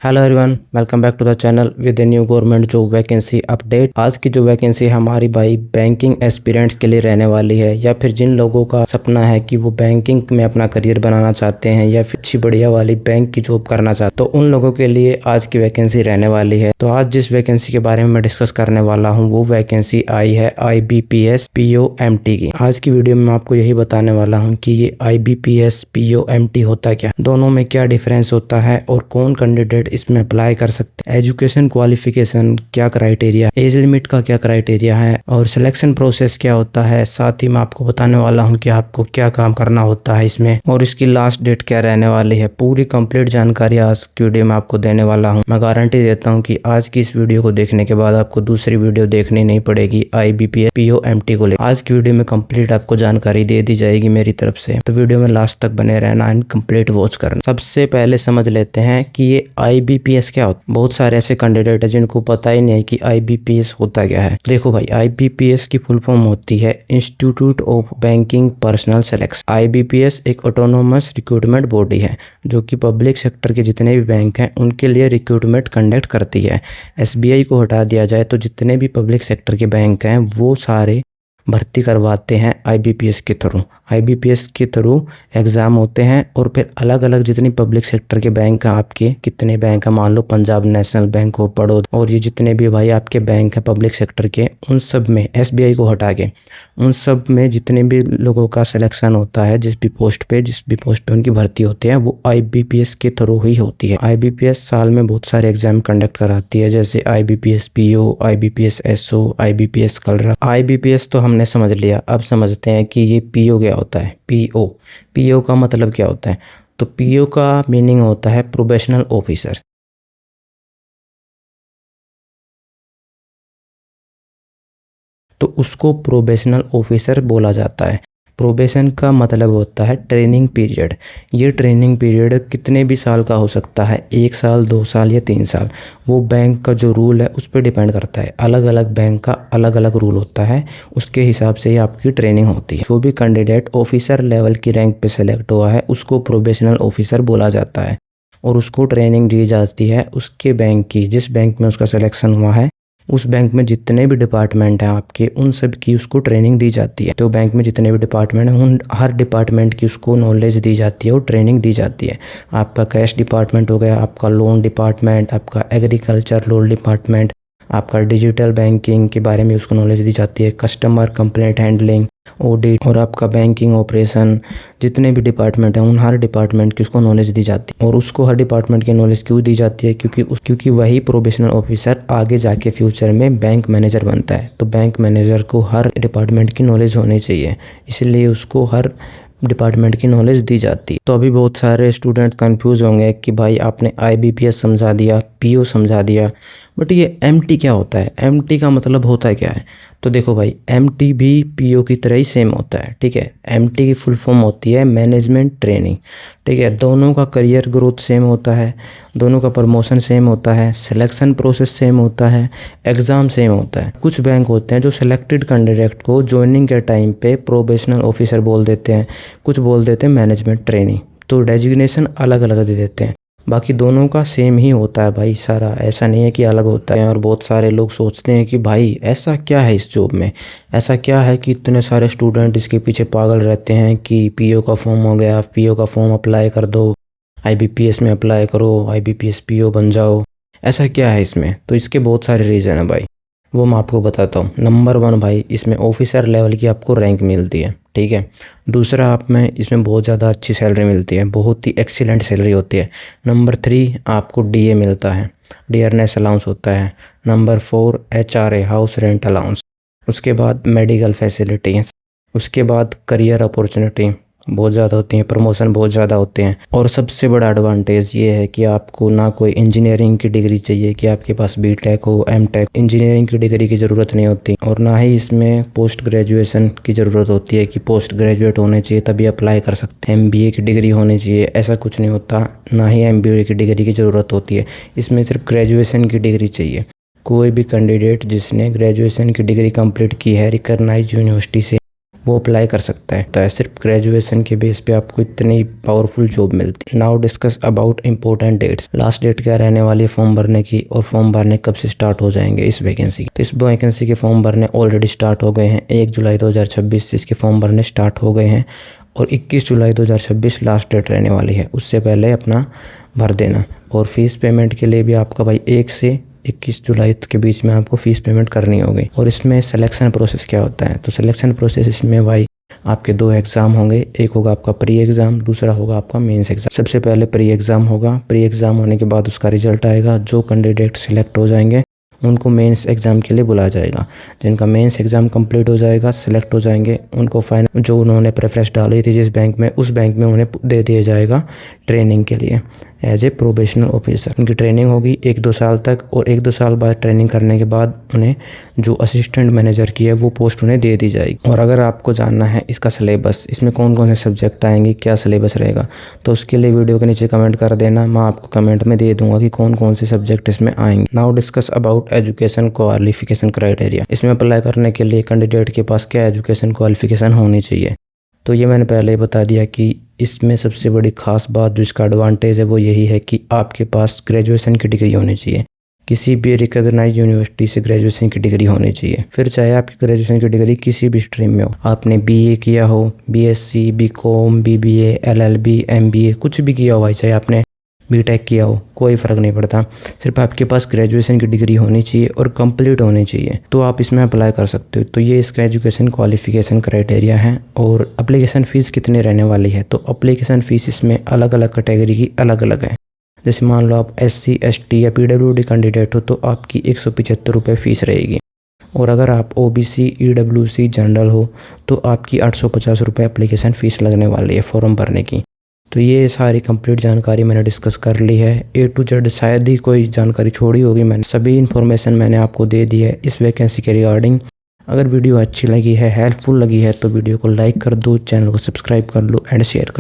Hello everyone, welcome back to the channel with a new government job vacancy update. आज की जो vacancy हमारी भाई बैंकिंग एस्पिरेंट्स के लिए रहने वाली है, या फिर जिन लोगों का सपना है कि वो बैंकिंग में अपना करियर बनाना चाहते हैं या फिर अच्छी बढ़िया वाली बैंक की जॉब करना चाहते, तो उन लोगों के लिए आज की वैकेंसी रहने वाली है। तो आज जिस वैकेंसी के बारे में मैं डिस्कस करने वाला हूँ वो वैकेंसी आई है IBPS POMT की। आज की वीडियो में मैं आपको यही बताने वाला हूँ कि ये IBPS POMT होता क्या, दोनों में क्या डिफरेंस होता है और कौन कैंडिडेट इसमें अप्लाई कर सकते हैं, एजुकेशन क्वालिफिकेशन क्या क्राइटेरिया, एज लिमिट का क्या क्राइटेरिया है और सिलेक्शन प्रोसेस क्या होता है। साथ ही मैं आपको बताने वाला हूं कि आपको क्या काम करना होता है इसमें और इसकी लास्ट डेट क्या रहने वाली है। पूरी कंप्लीट जानकारी आज की वीडियो में आपको देने वाला हूं। मैं गारंटी देता हूं कि आज की इस वीडियो को देखने के बाद आपको दूसरी वीडियो देखनी नहीं पड़ेगी IBPS POMT को लेकर। आज की वीडियो में कंप्लीट आपको जानकारी दे दी जाएगी मेरी तरफ से, तो वीडियो में लास्ट तक बने रहना एंड कंप्लीट वॉच करना। सबसे पहले समझ लेते हैं कि ये IBPS क्या होता है। बहुत सारे ऐसे कैंडिडेट है जिनको पता ही नहीं है कि IBPS होता क्या है। देखो भाई, IBPS की फुल फॉर्म होती है institute of banking personal selection. IBPS एक ऑटोनोमस रिक्रूटमेंट बॉडी है जो कि पब्लिक सेक्टर के जितने भी बैंक हैं उनके लिए रिक्रूटमेंट कंडक्ट करती है। SBI को हटा दिया जाए तो जितने भी पब्लिक सेक्टर के बैंक हैं वो सारे भर्ती करवाते हैं IBPS के थ्रू। IBPS के थ्रू एग्ज़ाम होते हैं और फिर अलग अलग जितनी पब्लिक सेक्टर के बैंक हैं, आपके कितने बैंक हैं, मान लो पंजाब नेशनल बैंक हो, बड़ौदा, और ये जितने भी भाई आपके बैंक हैं पब्लिक सेक्टर के, उन सब में SBI को हटा के उन सब में जितने भी लोगों का सिलेक्शन होता है, जिस भी पोस्ट पे उनकी भर्ती होती है वो IBPS के थ्रू ही होती है। IBPS साल में बहुत सारे एग्जाम कंडक्ट कराती है, जैसे IBPS PO, IBPS SO, IBPS कलरा। IBPS तो हमने समझ लिया, अब समझते हैं कि ये PO क्या होता है। PO का मतलब क्या होता है, तो PO का मीनिंग होता है प्रोबेशनल ऑफिसर। तो उसको प्रोबेशनल ऑफिसर बोला जाता है। प्रोबेशन का मतलब होता है ट्रेनिंग पीरियड। ये ट्रेनिंग पीरियड कितने भी साल का हो सकता है, 1 साल, 2 साल या 3 साल। वो बैंक का जो रूल है उस पर डिपेंड करता है। अलग अलग बैंक का अलग अलग रूल होता है, उसके हिसाब से ही आपकी ट्रेनिंग होती है। जो भी कैंडिडेट ऑफिसर लेवल की रैंक पे सेलेक्ट हुआ है उसको प्रोबेशनल ऑफिसर बोला जाता है और उसको ट्रेनिंग दी जाती है उसके बैंक की, जिस बैंक में उसका सिलेक्शन हुआ है उस बैंक में जितने भी डिपार्टमेंट हैं आपके, उन सब की उसको ट्रेनिंग दी जाती है। तो बैंक में जितने भी डिपार्टमेंट हैं उन हर डिपार्टमेंट की उसको नॉलेज दी जाती है और ट्रेनिंग दी जाती है। आपका कैश डिपार्टमेंट हो गया, आपका लोन डिपार्टमेंट, आपका एग्रीकल्चर लोन डिपार्टमेंट, आपका डिजिटल बैंकिंग के बारे में उसको नॉलेज दी जाती है, कस्टमर कंप्लेंट हैंडलिंग, ऑडिट और आपका बैंकिंग ऑपरेशन, जितने भी डिपार्टमेंट हैं उन हर डिपार्टमेंट की उसको नॉलेज दी जाती है। और उसको हर डिपार्टमेंट की नॉलेज क्यों दी जाती है, क्योंकि वही प्रोबेशनल ऑफिसर आगे जाके फ्यूचर में बैंक मैनेजर बनता है। तो बैंक मैनेजर को हर डिपार्टमेंट की नॉलेज होनी चाहिए, इसलिए उसको हर डिपार्टमेंट की नॉलेज दी जाती है। तो अभी बहुत सारे स्टूडेंट कंफ्यूज होंगे कि भाई आपने IBPS समझा दिया, PO समझा दिया, बट ये MT क्या होता है, MT का मतलब होता है क्या है। तो देखो भाई, MT भी PO की तरह ही सेम होता है, ठीक है। MT की फुल फॉर्म होती है मैनेजमेंट ट्रेनिंग, ठीक है। दोनों का करियर ग्रोथ सेम होता है, दोनों का प्रमोशन सेम होता है, सिलेक्शन प्रोसेस सेम होता है, एग्ज़ाम सेम होता है। कुछ बैंक होते हैं जो सिलेक्टेड कैंडिडेट को ज्वाइनिंग के टाइम पे प्रोबेशनल ऑफिसर बोल देते हैं, कुछ बोल देते हैं मैनेजमेंट ट्रेनिंग, तो डेजिग्नेशन अलग अलग दे देते हैं। बाकी दोनों का सेम ही होता है भाई सारा, ऐसा नहीं है कि अलग होता है। और बहुत सारे लोग सोचते हैं कि भाई ऐसा क्या है इस जॉब में, ऐसा क्या है कि इतने सारे स्टूडेंट इसके पीछे पागल रहते हैं कि PO का फॉर्म हो गया, PO का फॉर्म अप्लाई कर दो, IBPS में अप्लाई करो, IBPS PO बन जाओ, ऐसा क्या है इसमें। तो इसके बहुत सारे रीज़न है भाई, वो मैं आपको बताता हूँ। नंबर 1 भाई, इसमें ऑफिसर लेवल की आपको रैंक मिलती है, ठीक है। दूसरा, आप में इसमें बहुत ज़्यादा अच्छी सैलरी मिलती है, बहुत ही एक्सीलेंट सैलरी होती है। नंबर 3, आपको DA मिलता है, डियरनेस अलाउंस होता है। Number 4, HRA house rent allowance. उसके बाद मेडिकल फैसिलिटीज़, उसके बाद करियर अपॉर्चुनिटी बहुत ज़्यादा होती हैं, प्रमोशन बहुत ज़्यादा होते हैं। और सबसे बड़ा एडवांटेज ये है कि आपको ना कोई इंजीनियरिंग की डिग्री चाहिए कि आपके पास BTech हो, MTech, इंजीनियरिंग की डिग्री की ज़रूरत नहीं होती। और ना ही इसमें पोस्ट ग्रेजुएशन की ज़रूरत होती है कि पोस्ट ग्रेजुएट होने चाहिए तभी अप्लाई कर सकते हैं, MBA की डिग्री होनी चाहिए, ऐसा कुछ नहीं होता। ना ही MBA की डिग्री की ज़रूरत होती है, इसमें सिर्फ ग्रेजुएशन की डिग्री चाहिए। कोई भी कैंडिडेट जिसने ग्रेजुएशन की डिग्री कंप्लीट की है रिकॉग्नाइज्ड यूनिवर्सिटी से, वो अप्लाई कर सकता है। तो सिर्फ ग्रेजुएशन के बेस पे आपको इतनी पावरफुल जॉब मिलती है। Now discuss about important dates. Last date क्या रहने वाली है फॉर्म भरने की, और फॉर्म भरने कब से स्टार्ट हो जाएंगे इस वैकेंसी की। तो इस वैकेंसी के फॉर्म भरने ऑलरेडी स्टार्ट हो गए हैं। 1 जुलाई 2026 से इसके फॉर्म भरने स्टार्ट हो गए हैं और 21 जुलाई 2026 लास्ट डेट रहने वाली है। उससे पहले अपना भर देना। और फीस पेमेंट के लिए भी आपका भाई 1 से 21 जुलाई के बीच में आपको फ़ीस पेमेंट करनी होगी। और इसमें सिलेक्शन प्रोसेस क्या होता है, तो सिलेक्शन प्रोसेस इसमें भाई आपके 2 एग्ज़ाम होंगे। एक होगा आपका प्री एग्ज़ाम, दूसरा होगा आपका मेंस एग्ज़ाम। सबसे पहले प्री एग्ज़ाम होगा। प्री एग्ज़ाम होने के बाद उसका रिजल्ट आएगा। जो कैंडिडेट सिलेक्ट हो जाएंगे उनको मेंस एग्ज़ाम के लिए बुलाया जाएगा। जिनका मेंस एग्ज़ाम कंप्लीट हो जाएगा, सिलेक्ट हो जाएंगे, उनको फाइनल जो उन्होंने प्रेफरेंस डाली थी जिस बैंक में, उस बैंक में उन्हें दे दिया जाएगा ट्रेनिंग के लिए एज ए प्रोबेशनल ऑफिसर। उनकी ट्रेनिंग होगी 1-2 साल तक, और 1-2 साल बाद ट्रेनिंग करने के बाद उन्हें जो असिस्टेंट मैनेजर की है वो पोस्ट उन्हें दे दी जाएगी। और अगर आपको जानना है इसका सिलेबस, इसमें कौन कौन से सब्जेक्ट आएंगे, क्या सिलेबस रहेगा, तो उसके लिए वीडियो के नीचे कमेंट कर देना। मैं आपको कमेंट में दे दूंगा कि कौन कौन से सब्जेक्ट इसमें आएंगे। Now discuss about education qualification criteria. इसमें अप्लाई करने के लिए कैंडिडेट के पास क्या एजुकेशन क्वालिफिकेशन होनी चाहिए, तो ये मैंने पहले ही बता दिया कि इसमें सबसे बड़ी खास बात जो इसका एडवांटेज है वो यही है कि आपके पास ग्रेजुएशन की डिग्री होनी चाहिए। किसी भी रिकॉग्नाइज यूनिवर्सिटी से ग्रेजुएशन की डिग्री होनी चाहिए। फिर चाहे आपकी ग्रेजुएशन की डिग्री किसी भी स्ट्रीम में हो, आपने बीए किया हो, BSc, BCom, BBA, LLB, MBA, कुछ भी किया हो भाई, चाहे आपने बीटेक किया हो, कोई फ़र्क नहीं पड़ता। सिर्फ आपके पास ग्रेजुएशन की डिग्री होनी चाहिए और कंप्लीट होनी चाहिए, तो आप इसमें अप्लाई कर सकते हो। तो ये इसका एजुकेशन क्वालिफिकेशन क्राइटेरिया है। और एप्लीकेशन फ़ीस कितनी रहने वाली है, तो एप्लीकेशन फ़ीस इसमें अलग अलग कैटेगरी की अलग अलग है। जैसे मान लो आप SC, ST या PWD कैंडिडेट हो तो आपकी 175 रुपये फ़ीस रहेगी। और अगर आप OBC, EWC जनरल हो तो आपकी 850 रुपये एप्लीकेशन फ़ीस लगने वाली है फॉर्म भरने की। तो ये सारी कंप्लीट जानकारी मैंने डिस्कस कर ली है। A to Z शायद ही कोई जानकारी छोड़ी होगी, मैंने सभी इन्फॉर्मेशन मैंने आपको दे दी है इस वैकेंसी के रिगार्डिंग। अगर वीडियो अच्छी लगी है, हेल्पफुल लगी है, तो वीडियो को लाइक कर दो, चैनल को सब्सक्राइब कर लो एंड शेयर कर